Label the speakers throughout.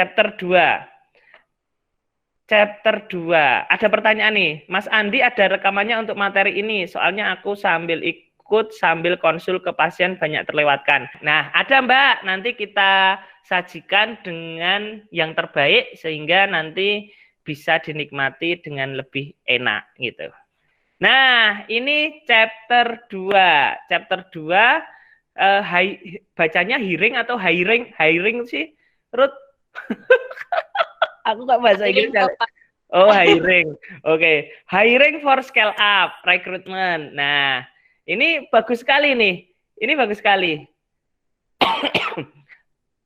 Speaker 1: chapter 2. Chapter 2. Ada pertanyaan nih, Mas Andi ada rekamannya untuk materi ini, soalnya aku sambil ikut, sambil konsul ke pasien banyak terlewatkan. Nah, ada Mbak, nanti kita sajikan dengan yang terbaik, sehingga nanti bisa dinikmati dengan lebih enak, gitu. Nah, ini chapter 2. Chapter 2, bacanya hiring atau hiring? Hiring sih, Ruth? Aku nggak bahasa Inggris. Oh, hiring. Oke. Hiring for scale up, recruitment. Nah, ini bagus sekali nih. Ini bagus sekali.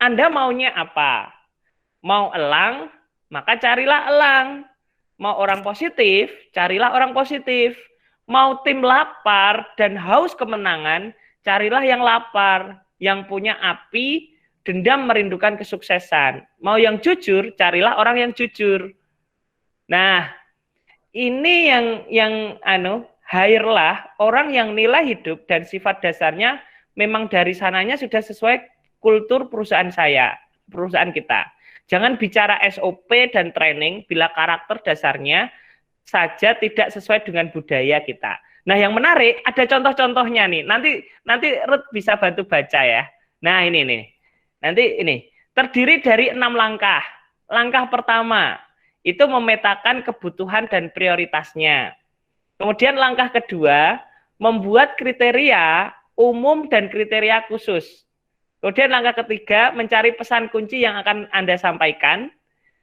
Speaker 1: Anda maunya apa? Mau elang, maka carilah elang. Mau orang positif, carilah orang positif. Mau tim lapar dan haus kemenangan, carilah yang lapar, yang punya api, dendam merindukan kesuksesan. Mau yang jujur, carilah orang yang jujur. Nah, ini yang hire-lah orang yang nilai hidup dan sifat dasarnya memang dari sananya sudah sesuai kultur perusahaan saya, perusahaan kita. Jangan bicara SOP dan training bila karakter dasarnya saja tidak sesuai dengan budaya kita. Nah, yang menarik ada contoh-contohnya nih. Nanti Ruth bisa bantu baca ya. Nah, ini nih. Nanti ini terdiri dari 6 langkah. Langkah pertama itu memetakan kebutuhan dan prioritasnya. Kemudian langkah kedua, membuat kriteria umum dan kriteria khusus. Kemudian langkah ketiga, mencari pesan kunci yang akan Anda sampaikan.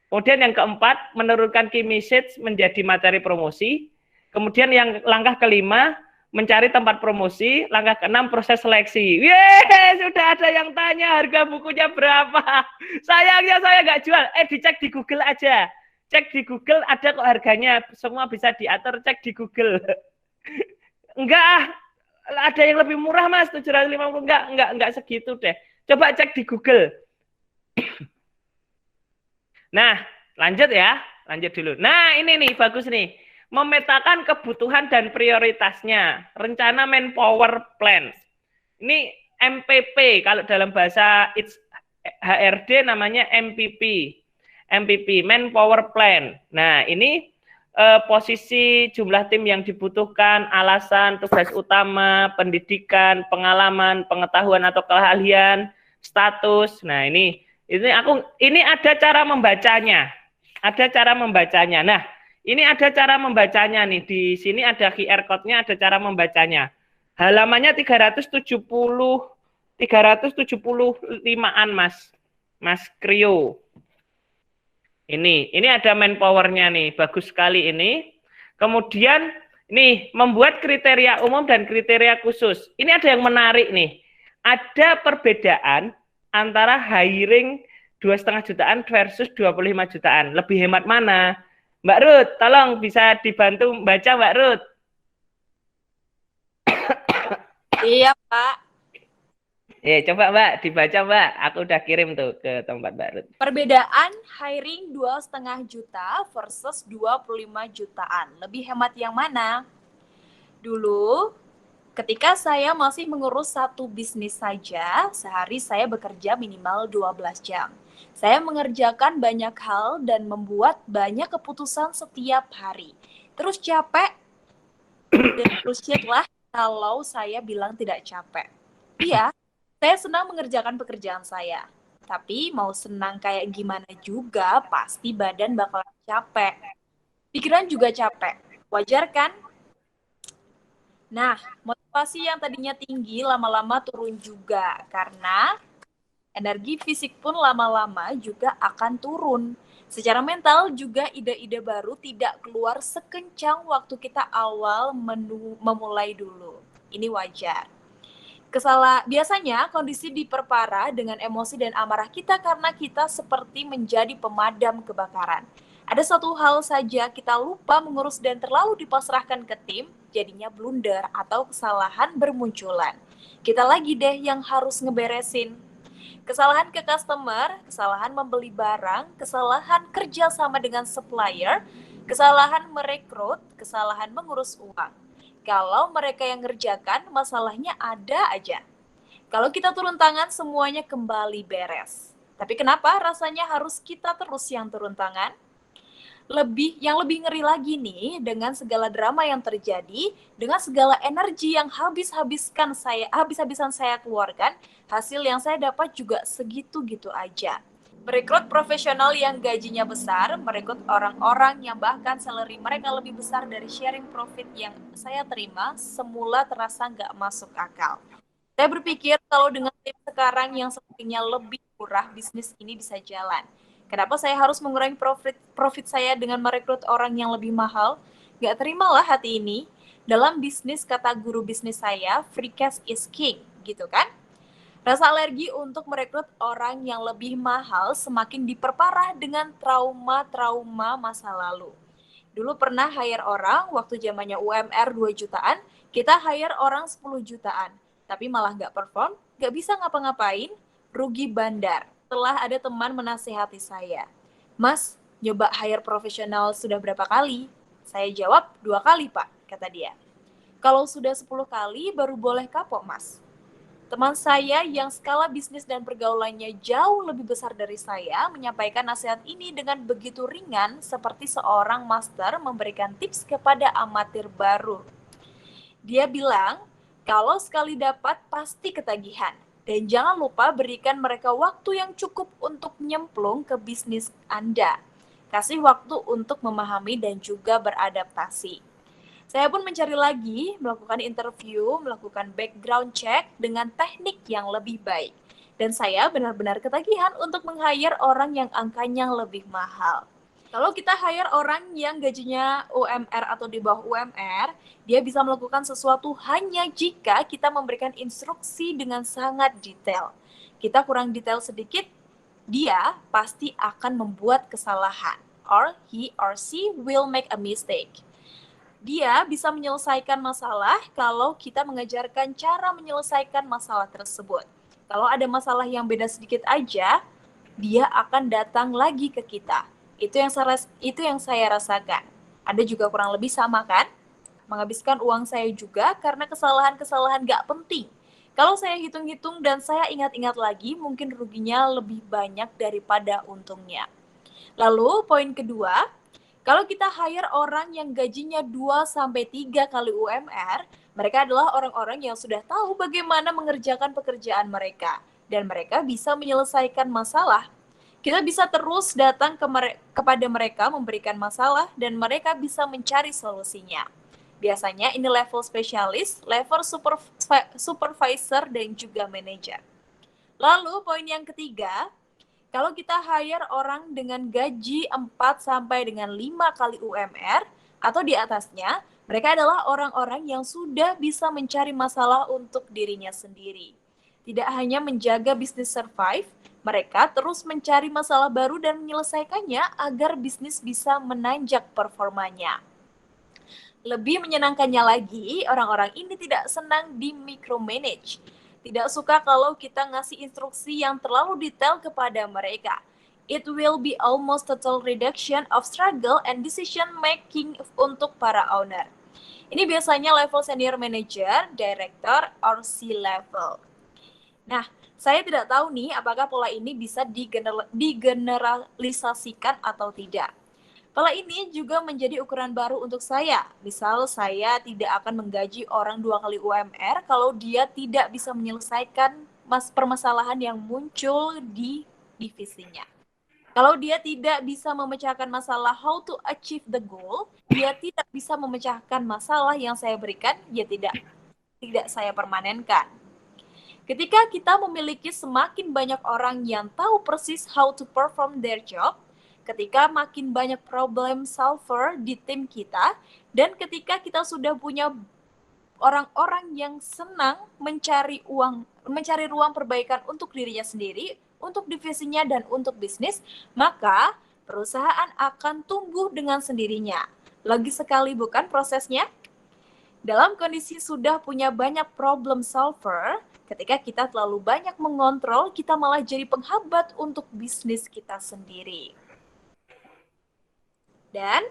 Speaker 1: Kemudian yang keempat, menurunkan key message menjadi materi promosi. Kemudian yang langkah kelima, mencari tempat promosi. Langkah keenam, proses seleksi. Yeay, sudah ada yang tanya harga bukunya berapa. Sayangnya saya nggak jual. Dicek di Google aja. Cek di Google ada kok harganya. Semua bisa diatur, cek di Google. Enggak, ada yang lebih murah Mas, 750. Enggak segitu deh. Coba cek di Google. Nah, lanjut ya. Lanjut dulu. Nah, ini nih, bagus nih. Memetakan kebutuhan dan prioritasnya. Rencana Manpower Plan. Ini MPP, kalau dalam bahasa HRD namanya MPP. MPP, Manpower Plan. Nah, ini posisi jumlah tim yang dibutuhkan, alasan, tugas utama, pendidikan, pengalaman, pengetahuan atau keahlian, status. Nah, ini ada cara membacanya. Ada cara membacanya. Nah, ini ada cara membacanya nih. Di sini ada QR code-nya, ada cara membacanya. Halamannya 375-an, Mas Krio. Ini ada manpower-nya nih, bagus sekali ini. Kemudian nih, membuat kriteria umum dan kriteria khusus. Ini ada yang menarik nih. Ada perbedaan antara hiring 2,5 jutaan versus 25 jutaan. Lebih hemat mana? Mbak Ruth, tolong bisa dibantu baca Mbak Ruth.
Speaker 2: Iya, Pak.
Speaker 1: Coba Mbak, dibaca Mbak. Aku udah kirim tuh ke tempat Mbak Ruth.
Speaker 2: Perbedaan hiring 2,5 juta versus 25 jutaan. Lebih hemat yang mana? Dulu, ketika saya masih mengurus satu bisnis saja, sehari saya bekerja minimal 12 jam. Saya mengerjakan banyak hal dan membuat banyak keputusan setiap hari. Terus capek? Dan bullshit lah kalau saya bilang tidak capek. Iya, saya senang mengerjakan pekerjaan saya. Tapi mau senang kayak gimana juga, pasti badan bakalan capek. Pikiran juga capek. Wajar kan? Nah, motivasi yang tadinya tinggi lama-lama turun juga. Karena energi fisik pun lama-lama juga akan turun. Secara mental juga ide-ide baru tidak keluar sekencang waktu kita awal memulai dulu. Ini wajar. Biasanya kondisi diperparah dengan emosi dan amarah kita karena kita seperti menjadi pemadam kebakaran. Ada satu hal saja kita lupa mengurus dan terlalu dipasrahkan ke tim, jadinya blunder atau kesalahan bermunculan. Kita lagi deh yang harus ngeberesin. Kesalahan ke customer, kesalahan membeli barang, kesalahan kerja sama dengan supplier, kesalahan merekrut, kesalahan mengurus uang. Kalau mereka yang ngerjakan, masalahnya ada aja. Kalau kita turun tangan, semuanya kembali beres. Tapi kenapa rasanya harus kita terus yang turun tangan? Yang lebih ngeri lagi nih, dengan segala drama yang terjadi, dengan segala energi yang habis-habisan saya keluarkan, hasil yang saya dapat juga segitu-gitu aja. Merekrut profesional yang gajinya besar, merekrut orang-orang yang bahkan salary mereka lebih besar dari sharing profit yang saya terima, semula terasa nggak masuk akal. Saya berpikir kalau dengan tim sekarang yang sepertinya lebih murah, bisnis ini bisa jalan. Kenapa saya harus mengurangi profit saya dengan merekrut orang yang lebih mahal? Gak terimalah hati ini. Dalam bisnis, kata guru bisnis saya, free cash is king, gitu kan? Rasa alergi untuk merekrut orang yang lebih mahal semakin diperparah dengan trauma-trauma masa lalu. Dulu pernah hire orang, waktu zamannya UMR 2 jutaan, kita hire orang 10 jutaan. Tapi malah nggak perform, nggak bisa ngapa-ngapain, rugi bandar. Setelah ada teman menasehati saya, Mas, nyoba hire profesional sudah berapa kali? Saya jawab, 2 kali Pak, kata dia. Kalau sudah 10 kali, baru boleh kapok Mas. Teman saya yang skala bisnis dan pergaulannya jauh lebih besar dari saya menyampaikan nasihat ini dengan begitu ringan seperti seorang master memberikan tips kepada amatir baru. Dia bilang, kalau sekali dapat pasti ketagihan. Dan jangan lupa berikan mereka waktu yang cukup untuk nyemplung ke bisnis Anda. Kasih waktu untuk memahami dan juga beradaptasi. Saya pun mencari lagi, melakukan interview, melakukan background check dengan teknik yang lebih baik. Dan saya benar-benar ketagihan untuk meng-hire orang yang angkanya lebih mahal. Kalau kita hire orang yang gajinya UMR atau di bawah UMR, dia bisa melakukan sesuatu hanya jika kita memberikan instruksi dengan sangat detail. Kita kurang detail sedikit, dia pasti akan membuat kesalahan. Or he or she will make a mistake. Dia bisa menyelesaikan masalah kalau kita mengajarkan cara menyelesaikan masalah tersebut. Kalau ada masalah yang beda sedikit aja, dia akan datang lagi ke kita. Itu yang saya rasakan. Ada juga kurang lebih sama kan? Menghabiskan uang saya juga karena kesalahan-kesalahan gak penting. Kalau saya hitung-hitung dan saya ingat-ingat lagi, mungkin ruginya lebih banyak daripada untungnya. Lalu poin kedua, kalau kita hire orang yang gajinya 2-3 kali UMR, mereka adalah orang-orang yang sudah tahu bagaimana mengerjakan pekerjaan mereka. Dan mereka bisa menyelesaikan masalah. Kita bisa terus datang kepada mereka memberikan masalah dan mereka bisa mencari solusinya. Biasanya ini level spesialis, level supervisor, dan juga manajer. Lalu poin yang ketiga, kalau kita hire orang dengan gaji 4 sampai dengan 5 kali UMR atau di atasnya, mereka adalah orang-orang yang sudah bisa mencari masalah untuk dirinya sendiri. Tidak hanya menjaga bisnis survive, mereka terus mencari masalah baru dan menyelesaikannya agar bisnis bisa menanjak performanya. Lebih menyenangkannya lagi, orang-orang ini tidak senang di micromanage. Tidak suka kalau kita ngasih instruksi yang terlalu detail kepada mereka. It will be almost total reduction of struggle and decision making untuk para owner. Ini biasanya level senior manager, director, or C-level. Nah, saya tidak tahu nih apakah pola ini bisa digeneralisasikan atau tidak. Pola ini juga menjadi ukuran baru untuk saya. Misal saya tidak akan menggaji orang 2 kali UMR kalau dia tidak bisa menyelesaikan permasalahan yang muncul di divisinya. Kalau dia tidak bisa memecahkan masalah how to achieve the goal, dia tidak bisa memecahkan masalah yang saya berikan, dia tidak saya permanenkan. Ketika kita memiliki semakin banyak orang yang tahu persis how to perform their job, ketika makin banyak problem solver di tim kita, dan ketika kita sudah punya orang-orang yang senang mencari ruang perbaikan untuk dirinya sendiri, untuk divisinya, dan untuk bisnis, maka perusahaan akan tumbuh dengan sendirinya. Logis sekali bukan prosesnya? Dalam kondisi sudah punya banyak problem solver, ketika kita terlalu banyak mengontrol, kita malah jadi penghambat untuk bisnis kita sendiri. Dan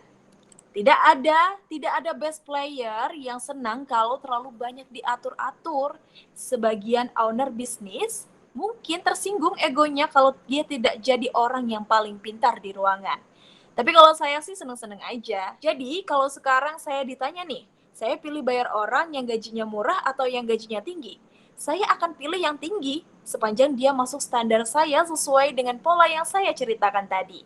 Speaker 2: tidak ada best player yang senang kalau terlalu banyak diatur-atur. Sebagian owner bisnis mungkin tersinggung egonya kalau dia tidak jadi orang yang paling pintar di ruangan. Tapi kalau saya sih seneng-seneng aja. Jadi kalau sekarang saya ditanya nih, saya pilih bayar orang yang gajinya murah atau yang gajinya tinggi? Saya akan pilih yang tinggi, sepanjang dia masuk standar saya sesuai dengan pola yang saya ceritakan tadi.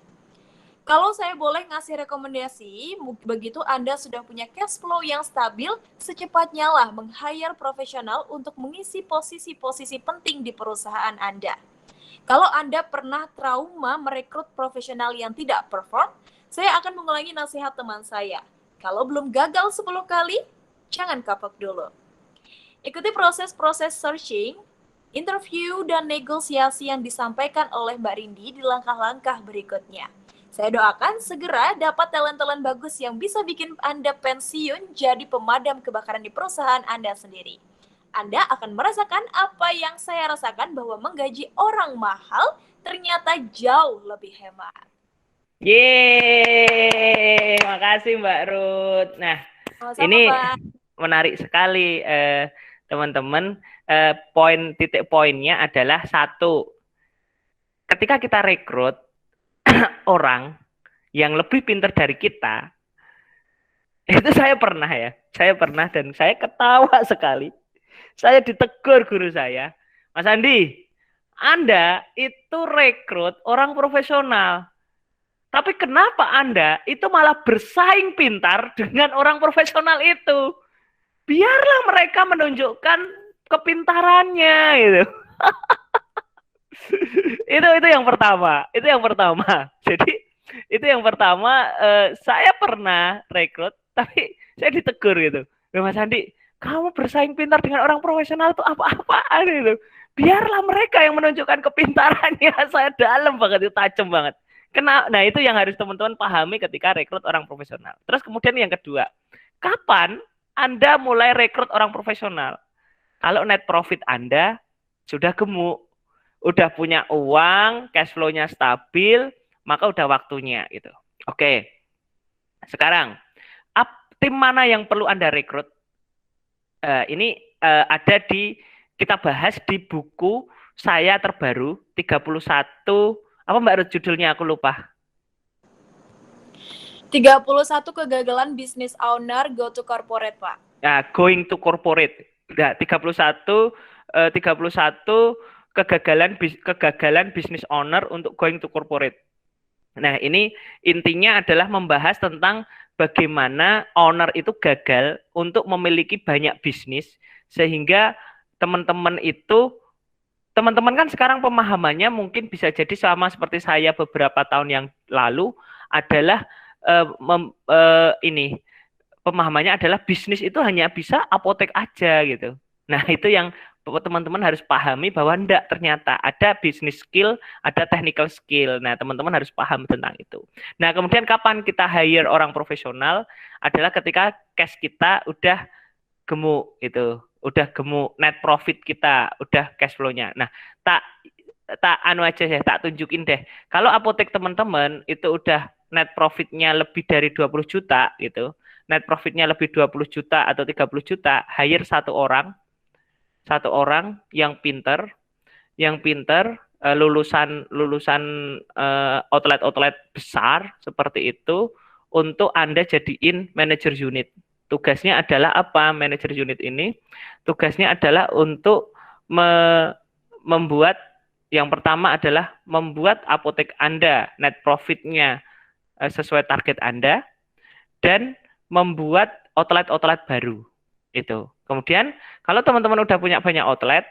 Speaker 2: Kalau saya boleh ngasih rekomendasi, begitu Anda sudah punya cash flow yang stabil, secepatnya lah meng-hire profesional untuk mengisi posisi-posisi penting di perusahaan Anda. Kalau Anda pernah trauma merekrut profesional yang tidak perform, saya akan mengulangi nasihat teman saya. Kalau belum gagal 10 kali, jangan kapok dulu. Ikuti proses-proses searching, interview, dan negosiasi yang disampaikan oleh Mbak Rindi di langkah-langkah berikutnya. Saya doakan segera dapat talent-talent bagus yang bisa bikin Anda pensiun jadi pemadam kebakaran di perusahaan Anda sendiri. Anda akan merasakan apa yang saya rasakan, bahwa menggaji orang mahal ternyata jauh lebih hemat.
Speaker 1: Yeay, makasih Mbak Ruth. Nah, ini
Speaker 2: Pak.
Speaker 1: menarik sekali teman-teman. Titik poinnya adalah satu, ketika kita rekrut orang yang lebih pintar dari kita, itu saya pernah dan saya ketawa sekali. Saya ditegur guru saya, Mas Andi, Anda itu rekrut orang profesional, tapi kenapa Anda itu malah bersaing pintar dengan orang profesional itu? Biarlah mereka menunjukkan kepintarannya gitu. itu yang pertama. Jadi itu yang pertama, saya pernah rekrut tapi saya ditegur gitu. Mas Andi, kamu bersaing pintar dengan orang profesional itu apa-apaan gitu. Biarlah mereka yang menunjukkan kepintarannya. Saya dalam banget, itu tajam banget. Nah itu yang harus teman-teman pahami ketika rekrut orang profesional. Terus kemudian yang kedua, kapan Anda mulai rekrut orang profesional? Kalau net profit Anda sudah gemuk, udah punya uang, cash flow-nya stabil, maka udah waktunya gitu. Oke. Sekarang, tim mana yang perlu Anda rekrut? Ini ada kita bahas di buku saya terbaru 31, apa Mbak Ruth judulnya, aku lupa.
Speaker 2: 31 kegagalan business owner go to corporate, Pak.
Speaker 1: Ya, going to corporate. Nah, 31 kegagalan business owner untuk going to corporate. Nah, ini intinya adalah membahas tentang bagaimana owner itu gagal untuk memiliki banyak bisnis, sehingga teman-teman kan sekarang pemahamannya mungkin bisa jadi sama seperti saya beberapa tahun yang lalu, adalah pemahamannya adalah bisnis itu hanya bisa apotek aja gitu. Nah, itu yang teman-teman harus pahami, bahwa enggak, ternyata ada business skill, ada technical skill. Nah, teman-teman harus paham tentang itu. Nah, kemudian kapan kita hire orang profesional adalah ketika cash kita udah gemuk gitu. Udah gemuk, net profit kita, udah cash flow-nya. Nah, tak tunjukin deh. Kalau apotek teman-teman itu udah net profit-nya lebih dari 20 juta gitu. Net profit-nya lebih 20 juta atau 30 juta, hire satu orang yang pinter, lulusan outlet besar seperti itu, untuk Anda jadiin manajer unit. Tugasnya adalah apa? Manajer unit ini tugasnya adalah untuk membuat, yang pertama adalah membuat apotek Anda net profit-nya sesuai target Anda, dan membuat outlet baru itu. Kemudian kalau teman-teman udah punya banyak outlet,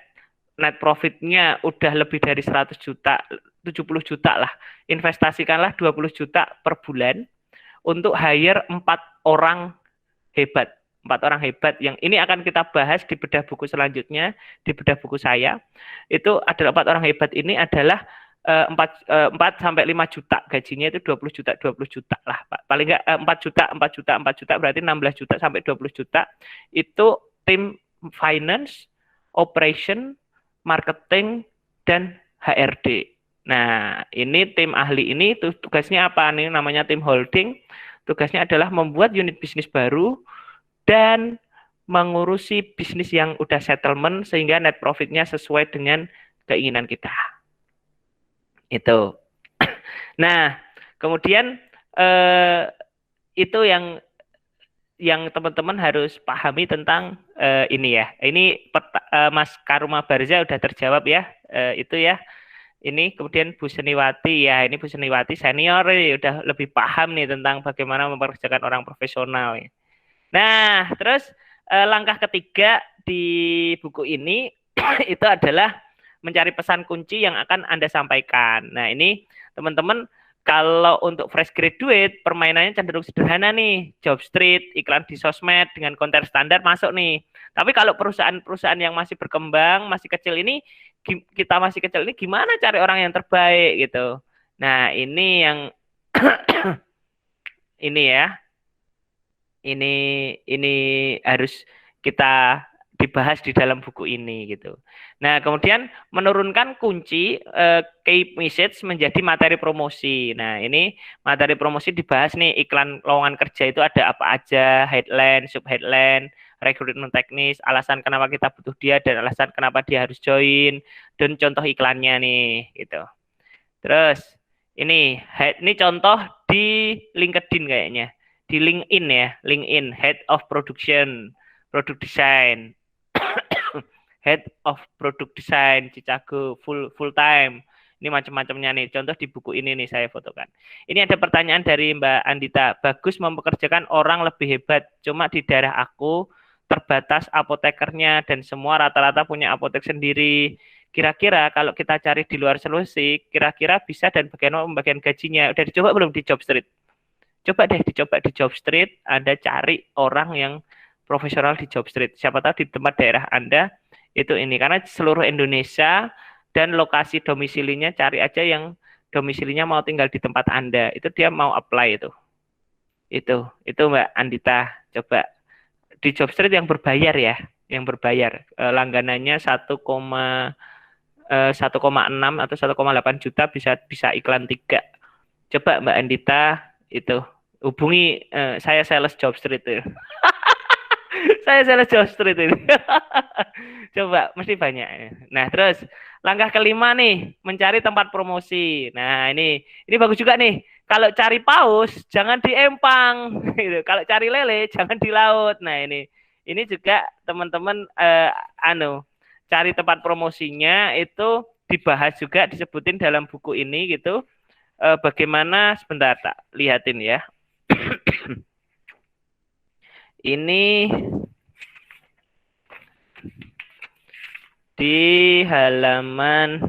Speaker 1: net profit-nya udah lebih dari 100 juta, 70 juta lah, investasikanlah 20 juta per bulan untuk hire 4 orang hebat. 4 orang hebat yang ini akan kita bahas di bedah buku selanjutnya, di bedah buku saya. Itu adalah 4 orang hebat ini adalah 4 sampai 5 juta gajinya, itu 20 juta lah Pak. Paling enggak 4 juta berarti 16 juta sampai 20 juta. Itu tim finance, operation, marketing, dan HRD. Nah, ini tim ahli ini tugasnya apa nih? Namanya tim holding. Tugasnya adalah membuat unit bisnis baru dan mengurusi bisnis yang udah settlement sehingga net profitnya sesuai dengan keinginan kita. Itu. Nah, kemudian itu yang teman-teman harus pahami tentang ini ya. Ini Mas Karuma Barza udah terjawab ya. Itu ya. Ini kemudian Bu Seniwati ya. Ini Bu Seniwati senior ya, udah lebih paham nih tentang bagaimana mempekerjakan orang profesional ya. Nah, terus langkah ketiga di buku ini itu adalah mencari pesan kunci yang akan Anda sampaikan. Nah, ini teman-teman kalau untuk fresh graduate, permainannya cenderung sederhana nih. Job street, iklan di sosmed dengan konten standar masuk nih. Tapi kalau perusahaan-perusahaan yang masih berkembang, masih kecil ini, kita masih kecil ini gimana cari orang yang terbaik gitu. Nah, ini yang ini ya. Ini harus kita dibahas di dalam buku ini gitu. Nah, kemudian menurunkan kunci key message menjadi materi promosi. Nah, ini materi promosi dibahas nih, iklan lowongan kerja itu ada apa aja, headline, subheadline, rekrutmen teknis, alasan kenapa kita butuh dia dan alasan kenapa dia harus join, dan contoh iklannya nih gitu. Terus ini contoh di LinkedIn kayaknya. Di LinkedIn ya, LinkedIn Head of Production, Product Design, Head of Product Design, Chicago full time. Ini macam-macamnya nih. Contoh di buku ini nih saya fotokan. Ini ada pertanyaan dari Mbak Andita. Bagus mempekerjakan orang lebih hebat. Cuma di daerah aku terbatas apotekernya dan semua rata-rata punya apotek sendiri. Kira-kira kalau kita cari di luar Sulawesi, kira-kira bisa dan bagaimana pembagian gajinya? Udah dicoba belum di Job Street? Coba deh dicoba di Job Street, Anda cari orang yang profesional di Job Street. Siapa tahu di tempat daerah Anda itu ini. Karena seluruh Indonesia dan lokasi domisilinya cari aja yang domisilinya mau tinggal di tempat Anda. Itu dia mau apply itu. Itu Mbak Andita. Coba di Job Street yang berbayar ya. Yang berbayar. Langganannya 1,6 atau 1,8 juta bisa iklan 3. Coba Mbak Andita itu hubungi saya sales Job Street itu. Saya sales Job Street ini. Coba mesti banyak. Nah, terus langkah kelima nih, mencari tempat promosi. Nah, ini bagus juga nih. Kalau cari paus jangan di empang gitu. Kalau cari lele jangan di laut. Nah, ini juga teman-teman cari tempat promosinya itu dibahas juga, disebutin dalam buku ini gitu. Bagaimana sebentar tak lihatin ya. Ini di halaman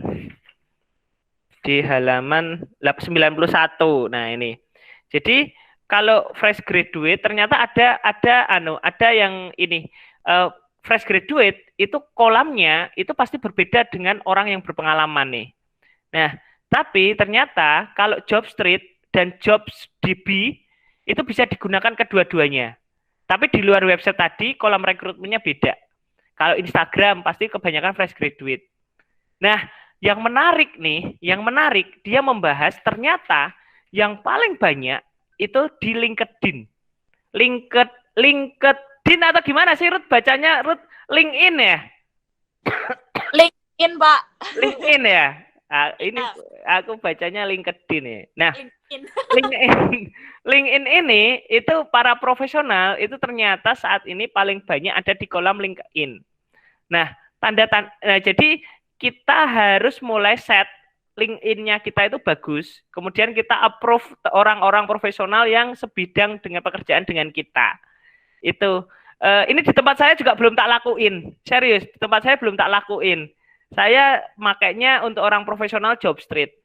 Speaker 1: 91. Nah, ini. Jadi kalau fresh graduate ternyata ada yang ini fresh graduate itu kolamnya itu pasti berbeda dengan orang yang berpengalaman nih. Nah, tapi ternyata kalau Job Street dan JobsDB itu bisa digunakan kedua-duanya. Tapi di luar website tadi kolam rekrutmennya beda. Kalau Instagram pasti kebanyakan fresh graduate. Nah, yang menarik dia membahas ternyata yang paling banyak itu di LinkedIn. LinkedIn atau gimana sih Ruth bacanya Ruth? LinkedIn ya?
Speaker 2: LinkedIn, Pak.
Speaker 1: LinkedIn ya? Ini aku bacanya LinkedIn ya. Nah, LinkedIn ini itu para profesional itu ternyata saat ini paling banyak ada di kolam LinkedIn. Nah, jadi kita harus mulai set LinkedIn-nya kita itu bagus. Kemudian kita approve orang-orang profesional yang sebidang dengan pekerjaan dengan kita. Itu ini di tempat saya juga belum tak lakuin. Serius, di tempat saya belum tak lakuin. Saya makainya untuk orang profesional Job Street.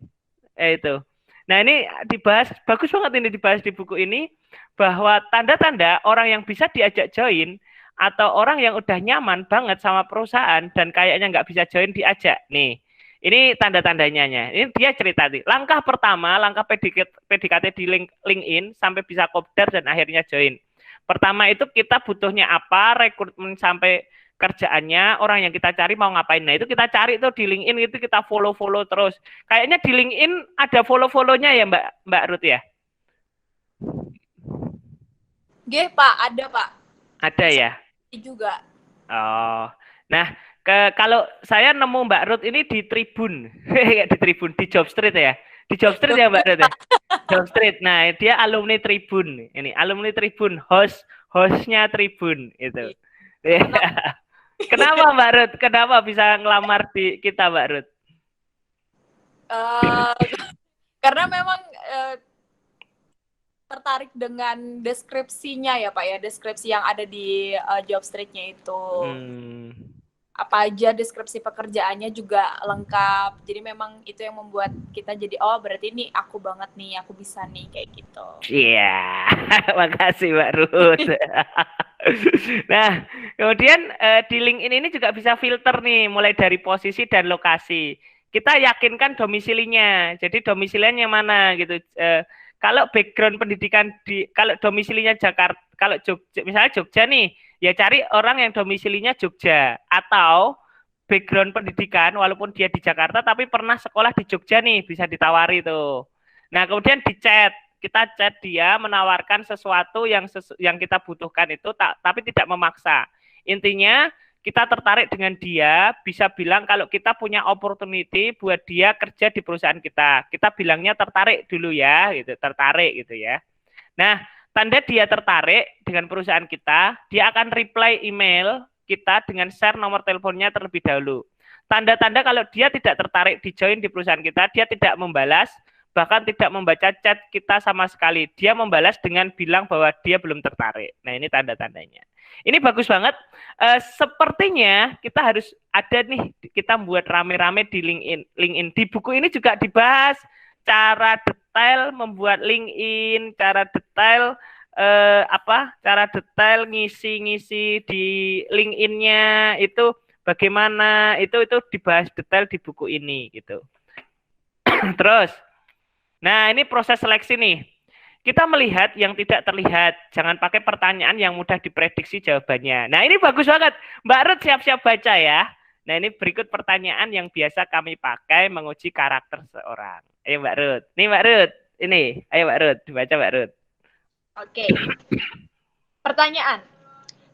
Speaker 1: Itu. Nah, ini dibahas, bagus banget ini dibahas di buku ini, bahwa tanda-tanda orang yang bisa diajak join atau orang yang udah nyaman banget sama perusahaan dan kayaknya nggak bisa join diajak. Nih, ini tanda-tandanya. Ini dia cerita nih. Langkah pertama, langkah PDKT di LinkedIn sampai bisa kopdar dan akhirnya join. Pertama itu kita butuhnya apa, rekrutmen sampai kerjaannya, orang yang kita cari mau ngapain. Nah, itu kita cari tuh di LinkedIn, itu kita follow terus. Kayaknya di LinkedIn ada follow-follownya ya Mbak Ruth ya?
Speaker 2: Nggih, Pak, ada, Pak.
Speaker 1: Ada ya?
Speaker 2: Juga.
Speaker 1: Oh. Nah, Kalau saya nemu Mbak Ruth ini di Tribun, di Tribun, di Job Street ya, di Job Street ya Mbak Ruth ya, Job Street. Nah dia alumni Tribun, ini alumni Tribun, hostnya Tribun itu. Kenapa Mbak Ruth? Kenapa bisa ngelamar di kita Mbak Ruth?
Speaker 2: Karena memang tertarik dengan deskripsinya ya Pak ya, deskripsi yang ada di Job Street-nya itu. Apa aja deskripsi pekerjaannya juga lengkap. Jadi memang itu yang membuat kita jadi oh berarti ini aku banget nih, aku bisa nih kayak gitu.
Speaker 1: Iya, makasih Mbak Ruth. Nah, kemudian di LinkedIn ini juga bisa filter nih, mulai dari posisi dan lokasi. Kita yakinkan domisilinya. Jadi domisilinya mana gitu. Kalau background pendidikan kalau domisilinya Jakarta, kalau Jogja, misalnya Jogja nih, ya cari orang yang domisilinya Jogja, atau background pendidikan walaupun dia di Jakarta tapi pernah sekolah di Jogja nih, bisa ditawari tuh. Nah kemudian di chat, kita chat dia menawarkan sesuatu yang kita butuhkan itu, tapi tidak memaksa. Intinya kita tertarik dengan dia, bisa bilang kalau kita punya opportunity buat dia kerja di perusahaan kita. Kita bilangnya tertarik dulu ya, gitu, tertarik gitu ya. Nah, tanda dia tertarik dengan perusahaan kita, dia akan reply email kita dengan share nomor teleponnya terlebih dahulu. Tanda-tanda kalau dia tidak tertarik di join di perusahaan kita, dia tidak membalas, bahkan tidak membaca chat kita sama sekali. Dia membalas dengan bilang bahwa dia belum tertarik. Nah, ini tanda-tandanya. Ini bagus banget. Sepertinya kita harus ada nih, kita buat rame-rame di LinkedIn. Di buku ini juga dibahas cara detail membuat LinkedIn, cara detail cara detail ngisi-ngisi di LinkedIn-nya itu bagaimana, itu dibahas detail di buku ini gitu. Terus, nah ini proses seleksi nih. Kita melihat yang tidak terlihat, jangan pakai pertanyaan yang mudah diprediksi jawabannya. Nah ini bagus banget, Mbak Ruth siap-siap baca ya. Nah ini berikut pertanyaan yang biasa kami pakai menguji karakter seorang. Ayo Mbak Ruth, nih Mbak Ruth, ini, ayo Mbak Ruth, dibaca Mbak Ruth.
Speaker 2: Oke. Pertanyaan,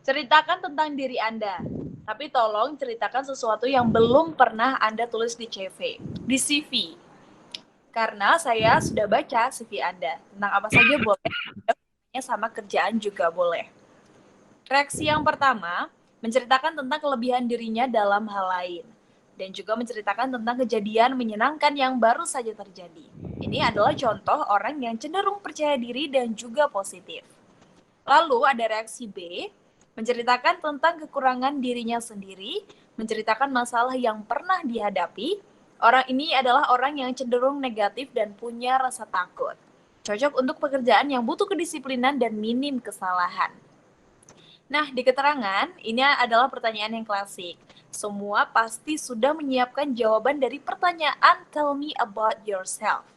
Speaker 2: ceritakan tentang diri Anda. Tapi tolong ceritakan sesuatu yang belum pernah Anda tulis di CV. Karena saya sudah baca CV Anda. Tentang apa saja boleh, sama kerjaan juga boleh. Reaksi yang pertama, menceritakan tentang kelebihan dirinya dalam hal lain. Dan juga menceritakan tentang kejadian menyenangkan yang baru saja terjadi. Ini adalah contoh orang yang cenderung percaya diri dan juga positif. Lalu ada reaksi B, menceritakan tentang kekurangan dirinya sendiri, menceritakan masalah yang pernah dihadapi. Orang ini adalah orang yang cenderung negatif dan punya rasa takut. Cocok untuk pekerjaan yang butuh kedisiplinan dan minim kesalahan. Nah, di keterangan, ini adalah pertanyaan yang klasik. Semua pasti sudah menyiapkan jawaban dari pertanyaan "Tell me about yourself".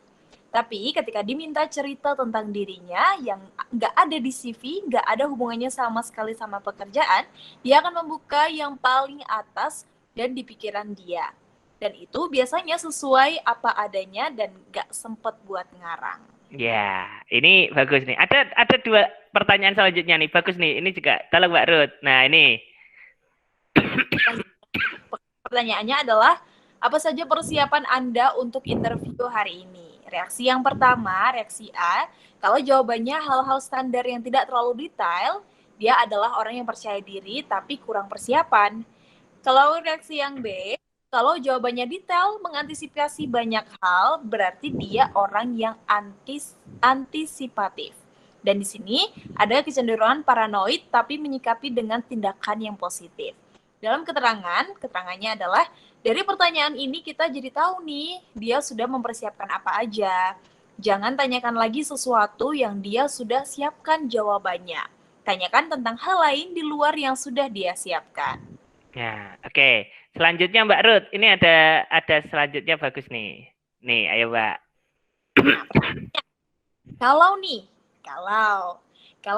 Speaker 2: Tapi ketika diminta cerita tentang dirinya yang nggak ada di CV, nggak ada hubungannya sama sekali sama pekerjaan, dia akan membuka yang paling atas dan di pikiran dia. Dan itu biasanya sesuai apa adanya dan nggak sempet buat ngarang.
Speaker 1: Ya, ini bagus nih. Ada dua pertanyaan selanjutnya nih, bagus nih. Ini juga, tolong Mbak Ruth. Nah ini.
Speaker 2: Pertanyaannya adalah, apa saja persiapan Anda untuk interview hari ini? Reaksi yang pertama, reaksi A, kalau jawabannya hal-hal standar yang tidak terlalu detail, dia adalah orang yang percaya diri tapi kurang persiapan. Kalau reaksi yang B, kalau jawabannya detail, mengantisipasi banyak hal, berarti dia orang yang antisipatif. Dan di sini ada kecenderungan paranoid tapi menyikapi dengan tindakan yang positif. Dalam keterangannya adalah, dari pertanyaan ini kita jadi tahu nih, dia sudah mempersiapkan apa aja. Jangan tanyakan lagi sesuatu yang dia sudah siapkan jawabannya. Tanyakan tentang hal lain di luar yang sudah dia siapkan.
Speaker 1: Ya, oke. Selanjutnya Mbak Ruth, ini ada selanjutnya bagus nih. Nih, ayo Mbak.
Speaker 2: Kalau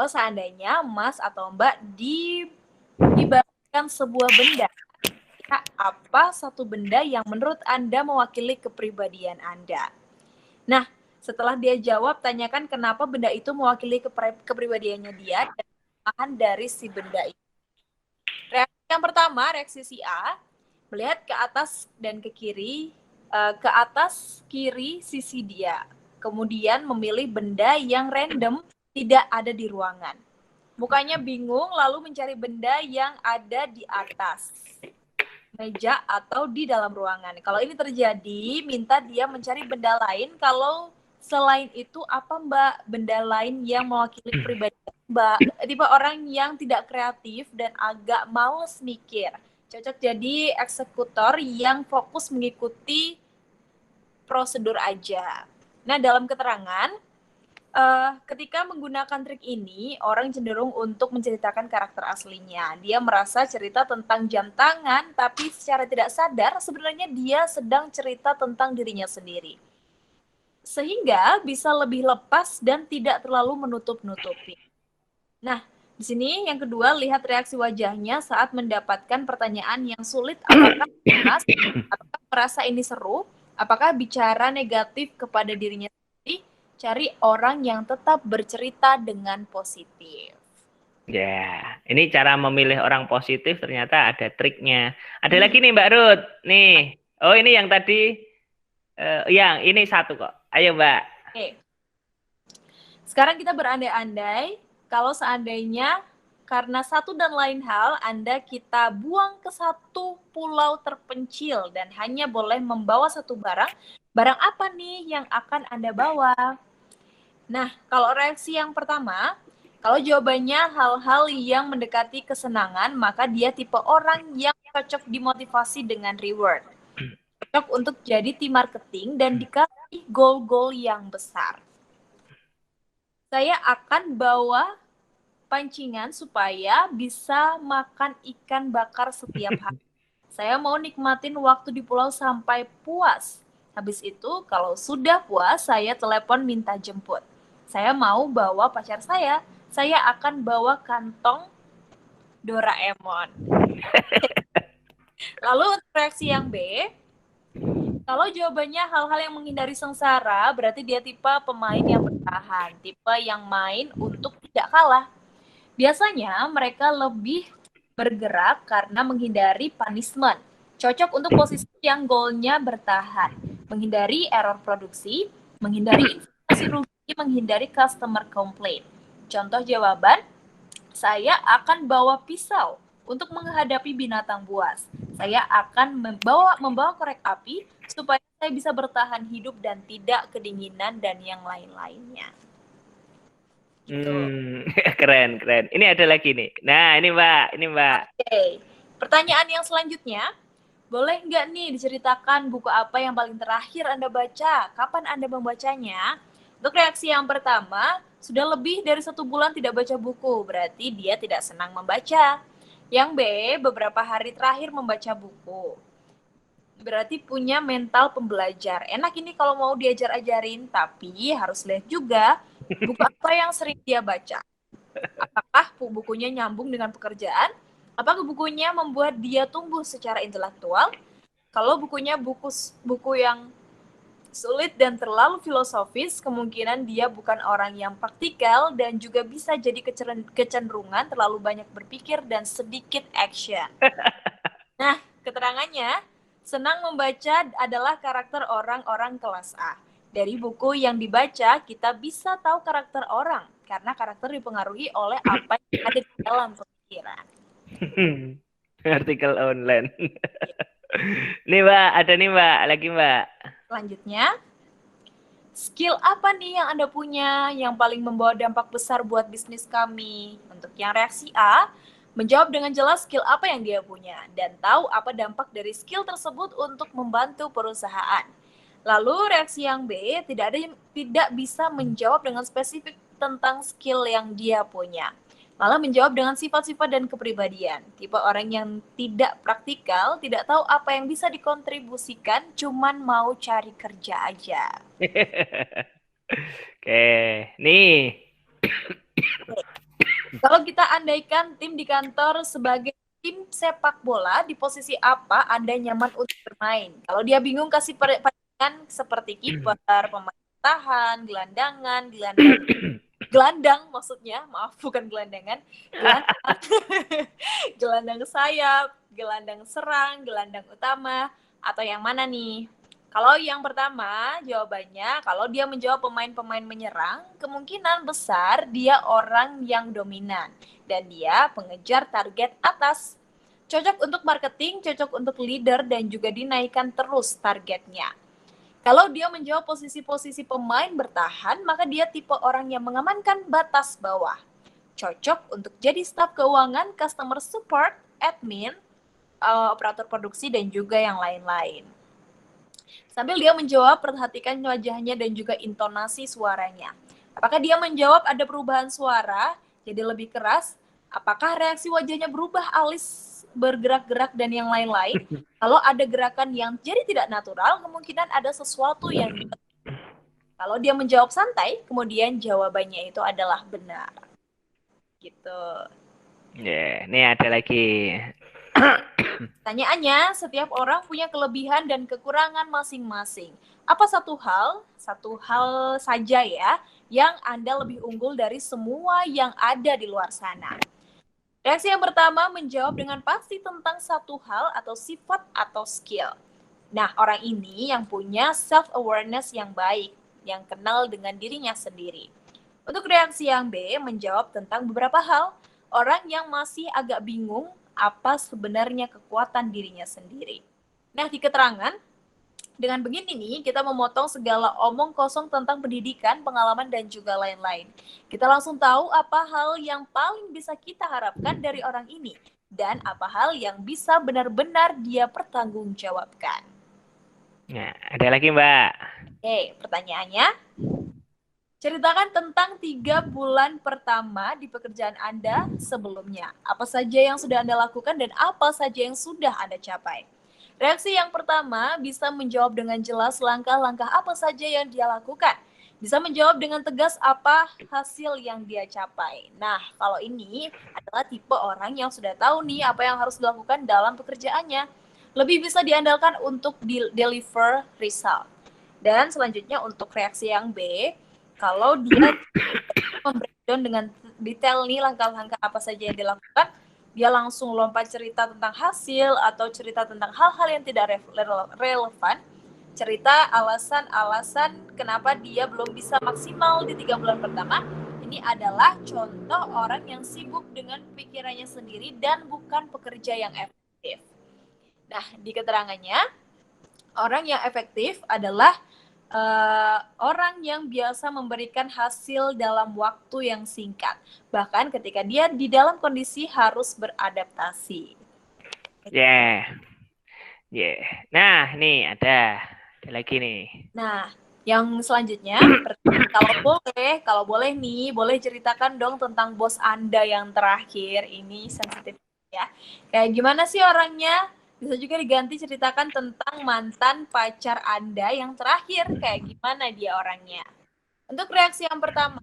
Speaker 2: seandainya Mas atau Mbak dibagikan sebuah benda, apa satu benda yang menurut Anda mewakili kepribadian Anda? Nah, setelah dia jawab, tanyakan kenapa benda itu mewakili kepribadiannya dia dan bahan dari si benda itu. Reaksi yang pertama, reaksi si A, Melihat ke atas dan ke kiri, ke atas kiri sisi dia. Kemudian memilih benda yang random tidak ada di ruangan. Mukanya bingung lalu mencari benda yang ada di atas meja atau di dalam ruangan. Kalau ini terjadi, minta dia mencari benda lain. Kalau selain itu, apa Mbak benda lain yang mewakili kepribadian Mbak? Tipe orang yang tidak kreatif dan agak males mikir. Cocok jadi eksekutor yang fokus mengikuti prosedur aja. Nah, dalam keterangan, ketika menggunakan trik ini, orang cenderung untuk menceritakan karakter aslinya. Dia merasa cerita tentang jam tangan, tapi secara tidak sadar sebenarnya dia sedang cerita tentang dirinya sendiri. Sehingga bisa lebih lepas dan tidak terlalu menutup-nutupi. Nah, di sini yang kedua, lihat reaksi wajahnya saat mendapatkan pertanyaan yang sulit. Apakah cemas, apakah merasa ini seru, apakah bicara negatif kepada dirinya sendiri. Cari orang yang tetap bercerita dengan positif.
Speaker 1: Ya, ini cara memilih orang positif ternyata ada triknya. Ada lagi nih Mbak Ruth. Nih. Oh, ini yang tadi yang ini satu kok. Ayo Mbak.
Speaker 2: Oke. Sekarang kita berandai-andai kalau seandainya karena satu dan lain hal Anda kita buang ke satu pulau terpencil dan hanya boleh membawa satu barang. Barang apa nih yang akan Anda bawa? Nah, kalau reaksi yang pertama, kalau jawabannya hal-hal yang mendekati kesenangan, maka dia tipe orang yang cocok dimotivasi dengan reward. Cocok untuk jadi tim marketing dan dikasih goal-goal yang besar. Saya akan bawa pancingan supaya bisa makan ikan bakar setiap hari. Saya mau nikmatin waktu di pulau sampai puas. Habis itu, kalau sudah puas, saya telepon minta jemput. Saya mau bawa pacar saya akan bawa kantong Doraemon. Lalu reaksi yang B, kalau jawabannya hal-hal yang menghindari sengsara, berarti dia tipe pemain yang bertahan, tipe yang main untuk tidak kalah. Biasanya mereka lebih bergerak karena menghindari punishment. Cocok untuk posisi yang goalnya bertahan, menghindari error produksi, menghindari investasi rugi, menghindari customer complaint. Contoh jawaban, saya akan bawa pisau untuk menghadapi binatang buas. Saya akan membawa korek api supaya saya bisa bertahan hidup dan tidak kedinginan dan yang lain-lainnya. Gitu.
Speaker 1: Keren, keren. Ini ada lagi nih. Nah, ini Mbak.
Speaker 2: Oke. Pertanyaan yang selanjutnya, boleh nggak nih diceritakan buku apa yang paling terakhir Anda baca? Kapan Anda membacanya? Untuk reaksi yang pertama, sudah lebih dari 1 bulan tidak baca buku, berarti dia tidak senang membaca. Yang B, beberapa hari terakhir membaca buku. Berarti punya mental pembelajar. Enak ini kalau mau diajar-ajarin, tapi harus lihat juga buku apa yang sering dia baca. Apakah bukunya nyambung dengan pekerjaan? Apakah bukunya membuat dia tumbuh secara intelektual? Kalau bukunya buku yang sulit dan terlalu filosofis, kemungkinan dia bukan orang yang praktikal dan juga bisa jadi kecenderungan terlalu banyak berpikir dan sedikit action. Nah, keterangannya, senang membaca adalah karakter orang-orang kelas A. Dari buku yang dibaca, kita bisa tahu karakter orang, karena karakter dipengaruhi oleh apa yang ada di dalam pemikiran.
Speaker 1: Artikel online. Nih Mbak, ada nih Mbak, lagi Mbak.
Speaker 2: Selanjutnya, skill apa nih yang Anda punya yang paling membawa dampak besar buat bisnis kami? Untuk yang reaksi A, menjawab dengan jelas skill apa yang dia punya dan tahu apa dampak dari skill tersebut untuk membantu perusahaan. Lalu reaksi yang B, tidak bisa menjawab dengan spesifik tentang skill yang dia punya. Malah menjawab dengan sifat-sifat dan kepribadian. Tipe orang yang tidak praktikal, tidak tahu apa yang bisa dikontribusikan, cuman mau cari kerja aja.
Speaker 1: Oke, nih.
Speaker 2: Kalau kita andaikan tim di kantor sebagai tim sepak bola, di posisi apa Anda nyaman untuk bermain? Kalau dia bingung, kasih panggilan seperti kiper, pemain tahan, gelandang maksudnya, maaf bukan gelandangan, gelandang sayap, gelandang serang, gelandang utama, atau yang mana nih? Kalau yang pertama, jawabannya kalau dia menjawab pemain-pemain menyerang, kemungkinan besar dia orang yang dominan dan dia pengejar target atas. Cocok untuk marketing, cocok untuk leader, dan juga dinaikkan terus targetnya. Kalau dia menjawab posisi-posisi pemain bertahan, maka dia tipe orang yang mengamankan batas bawah. Cocok untuk jadi staf keuangan, customer support, admin, operator produksi, dan juga yang lain-lain. Sambil dia menjawab, perhatikan wajahnya dan juga intonasi suaranya. Apakah dia menjawab ada perubahan suara, jadi lebih keras? Apakah reaksi wajahnya berubah, alis bergerak-gerak, dan yang lain-lain? Kalau ada gerakan yang jadi tidak natural, kemungkinan ada sesuatu yang... Kalau dia menjawab santai, kemudian jawabannya itu adalah benar. Gitu.
Speaker 3: Ini ada lagi.
Speaker 2: Pertanyaannya, setiap orang punya kelebihan dan kekurangan masing-masing. Apa satu hal saja ya, yang Anda lebih unggul dari semua yang ada di luar sana? Reaksi yang pertama menjawab dengan pasti tentang satu hal atau sifat atau skill. Nah, orang ini yang punya self-awareness yang baik, yang kenal dengan dirinya sendiri. Untuk reaksi yang B, menjawab tentang beberapa hal. Orang yang masih agak bingung apa sebenarnya kekuatan dirinya sendiri. Nah, di keterangan, dengan begini nih, kita memotong segala omong kosong tentang pendidikan, pengalaman, dan juga lain-lain. Kita langsung tahu apa hal yang paling bisa kita harapkan dari orang ini, dan apa hal yang bisa benar-benar dia pertanggungjawabkan.
Speaker 3: Nah, ada lagi, Mbak.
Speaker 2: Oke, pertanyaannya, ceritakan tentang 3 bulan pertama di pekerjaan Anda sebelumnya. Apa saja yang sudah Anda lakukan dan apa saja yang sudah Anda capai. Reaksi yang pertama bisa menjawab dengan jelas langkah-langkah apa saja yang dia lakukan. Bisa menjawab dengan tegas apa hasil yang dia capai. Nah, kalau ini adalah tipe orang yang sudah tahu nih apa yang harus dilakukan dalam pekerjaannya. Lebih bisa diandalkan untuk deliver result. Dan selanjutnya untuk reaksi yang B, kalau dia membreakdown dengan detail nih langkah-langkah apa saja yang dilakukan, dia langsung lompat cerita tentang hasil atau cerita tentang hal-hal yang tidak relevan, cerita alasan-alasan kenapa dia belum bisa maksimal di 3 bulan pertama. Ini adalah contoh orang yang sibuk dengan pikirannya sendiri dan bukan pekerja yang efektif. Nah, di keterangannya, orang yang efektif adalah orang yang biasa memberikan hasil dalam waktu yang singkat, bahkan ketika dia di dalam kondisi harus beradaptasi.
Speaker 3: Nah, nih ada lagi nih.
Speaker 2: Nah, yang selanjutnya, kalau boleh nih, boleh ceritakan dong tentang bos Anda yang terakhir. Ini sensitif ya. Kayak gimana sih orangnya? Bisa juga diganti ceritakan tentang mantan pacar Anda yang terakhir. Kayak gimana dia orangnya. Untuk reaksi yang pertama,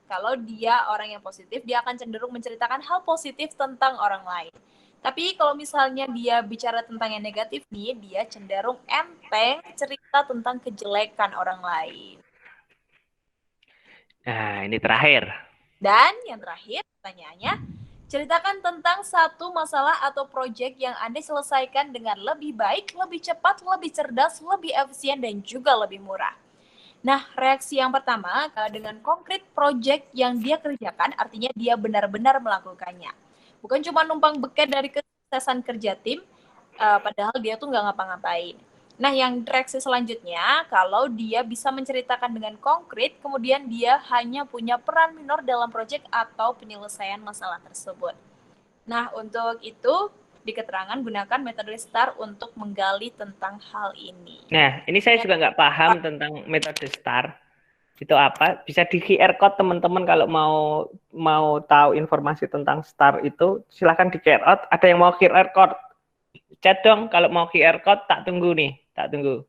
Speaker 2: kalau dia orang yang positif, dia akan cenderung menceritakan hal positif tentang orang lain. Tapi kalau misalnya dia bicara tentang yang negatif nih, dia cenderung enteng cerita tentang kejelekan orang lain.
Speaker 3: Nah, ini terakhir.
Speaker 2: Dan yang terakhir, pertanyaannya, ceritakan tentang satu masalah atau proyek yang Anda selesaikan dengan lebih baik, lebih cepat, lebih cerdas, lebih efisien, dan juga lebih murah. Nah, reaksi yang pertama, kalau dengan konkret proyek yang dia kerjakan, artinya dia benar-benar melakukannya. Bukan cuma numpang beket dari kesuksesan kerja tim, padahal dia tuh nggak ngapa-ngapain. Nah, yang reaksi selanjutnya, kalau dia bisa menceritakan dengan konkret, kemudian dia hanya punya peran minor dalam proyek atau penyelesaian masalah tersebut. Nah, untuk itu, di keterangan gunakan metode STAR untuk menggali tentang hal ini.
Speaker 3: Nah, ini saya juga nggak paham tentang metode STAR. Itu apa? Bisa di QR code teman-teman kalau mau tahu informasi tentang STAR itu, silahkan di QR code. Ada yang mau QR code? Chat dong kalau mau QR code, tak tunggu nih. Tak tunggu.